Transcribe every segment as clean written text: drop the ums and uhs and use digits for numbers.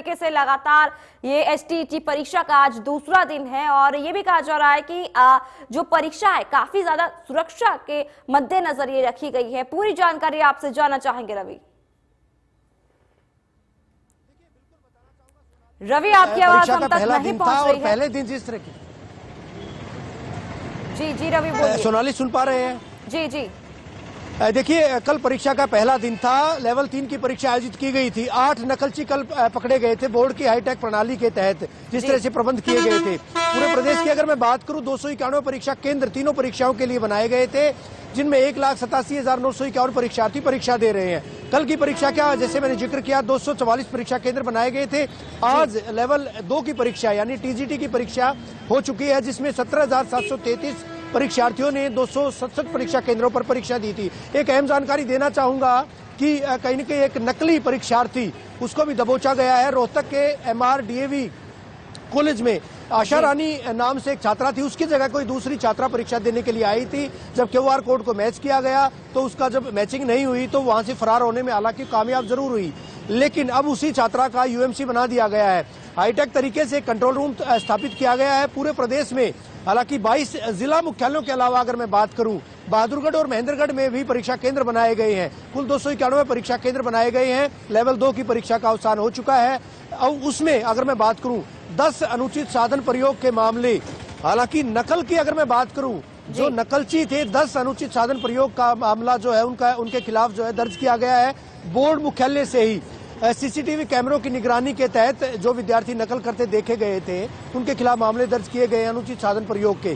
तरीके से लगातार ये एसटीईटी परीक्षा का आज दूसरा दिन है और ये भी कहा जा रहा है कि जो परीक्षा है काफी ज्यादा सुरक्षा के मद्देनजर ये रखी गई है। पूरी जानकारी आपसे जानना चाहेंगे रवि। रवि, आपकी आवाज हम तक नहीं पहुंच रही है। पहले दिन जिस तरह की जी रवि बोलिए। सोनाली सुन पा रहे हैं? जी देखिए, कल परीक्षा का पहला दिन था। लेवल 3 की परीक्षा आयोजित की गई थी। 8 नकलची कल पकड़े गए थे बोर्ड की हाईटेक प्रणाली के तहत, जिस तरह से प्रबंध किए गए थे। पूरे प्रदेश की अगर मैं बात करूं, 291 परीक्षा केंद्र तीनों परीक्षाओं के लिए बनाए गए थे, जिनमें 1,87,951 परीक्षार्थी परीक्षा दे रहे हैं। कल की परीक्षा क्या, जैसे मैंने जिक्र किया, 244 परीक्षा केंद्र बनाए गए थे। आज लेवल 2 की परीक्षा यानी टीजीटी की परीक्षा हो चुकी है, जिसमें 17,733 परीक्षार्थियों ने 267 परीक्षा केंद्रों पर परीक्षा दी थी। एक अहम जानकारी देना चाहूंगा कि कहीं न कहीं एक नकली परीक्षार्थी, उसको भी दबोचा गया है। रोहतक के MRDAV कॉलेज में आशा रानी नाम से एक छात्रा थी, उसकी जगह कोई दूसरी छात्रा परीक्षा देने के लिए आई थी। जब QR कोड को मैच किया गया तो उसका जब मैचिंग नहीं हुई तो वहां से फरार होने में हालांकि कामयाब जरूर हुई, लेकिन अब उसी छात्रा का UMC बना दिया गया है। हाईटेक तरीके से कंट्रोल रूम स्थापित किया गया है पूरे प्रदेश में। हालांकि 22 जिला मुख्यालयों के अलावा अगर मैं बात करूं, बहादुरगढ़ और महेंद्रगढ़ में भी परीक्षा केंद्र बनाए गए हैं। कुल 291 परीक्षा केंद्र बनाए गए हैं। लेवल 2 की परीक्षा का अवसान हो चुका है और उसमें अगर मैं बात करूं 10 अनुचित साधन प्रयोग के मामले, हालांकि नकल की अगर मैं बात करूं, जो नकलची थे 10 अनुचित साधन प्रयोग का मामला जो है उनके खिलाफ जो है दर्ज किया गया है। बोर्ड मुख्यालय से ही CCTV कैमरों की निगरानी के तहत जो विद्यार्थी नकल करते देखे गए थे उनके खिलाफ मामले दर्ज किए गए अनुचित साधन प्रयोग के।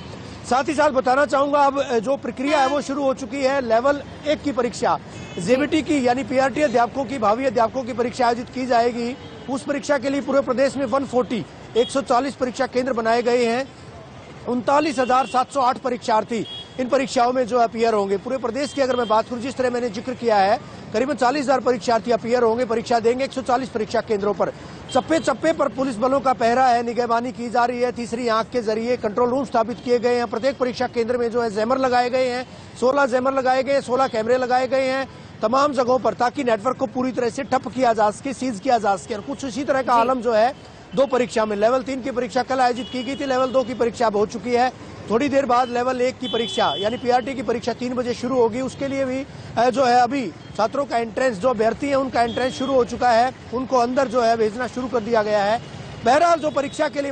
साथ ही साथ बताना चाहूंगा, अब जो प्रक्रिया है वो शुरू हो चुकी है। लेवल 1 की परीक्षा JBT की यानी PRT अध्यापकों की, भावी अध्यापकों की परीक्षा आयोजित की जाएगी। उस परीक्षा के लिए पूरे प्रदेश में 140 परीक्षा केंद्र बनाए गए हैं। 39,708 परीक्षार्थी इन परीक्षाओं में जो अपीयर होंगे। पूरे प्रदेश की अगर मैं बात करूं, जिस तरह मैंने जिक्र किया है, करीबन 40,000 परीक्षार्थी अपीयर होंगे, परीक्षा देंगे 140 परीक्षा केंद्रों पर। चप्पे चप्पे पर पुलिस बलों का पहरा है, निगरानी की जा रही है। तीसरी आंख के जरिए कंट्रोल रूम स्थापित किए गए हैं। प्रत्येक परीक्षा केंद्र में जो है जैमर लगाए गए हैं। 16 जैमर लगाए गए, 16 कैमरे लगाए गए हैं तमाम जगहों पर, ताकि नेटवर्क को पूरी तरह से ठप किया जा सके, सीज किया जा सके। और कुछ इसी तरह का आलम जो है 2 परीक्षा में। लेवल 3 की परीक्षा कल आयोजित की गई थी। लेवल 2 की परीक्षा अब हो चुकी है। थोड़ी देर बाद लेवल 1 की परीक्षा यानी PRT की परीक्षा 3 बजे शुरू होगी। उसके लिए भी जो है अभी छात्रों का एंट्रेंस, जो अभ्यर्थी है उनका एंट्रेंस शुरू हो चुका है। उनको अंदर जो है भेजना शुरू कर दिया गया है। बहरहाल जो परीक्षा के लिए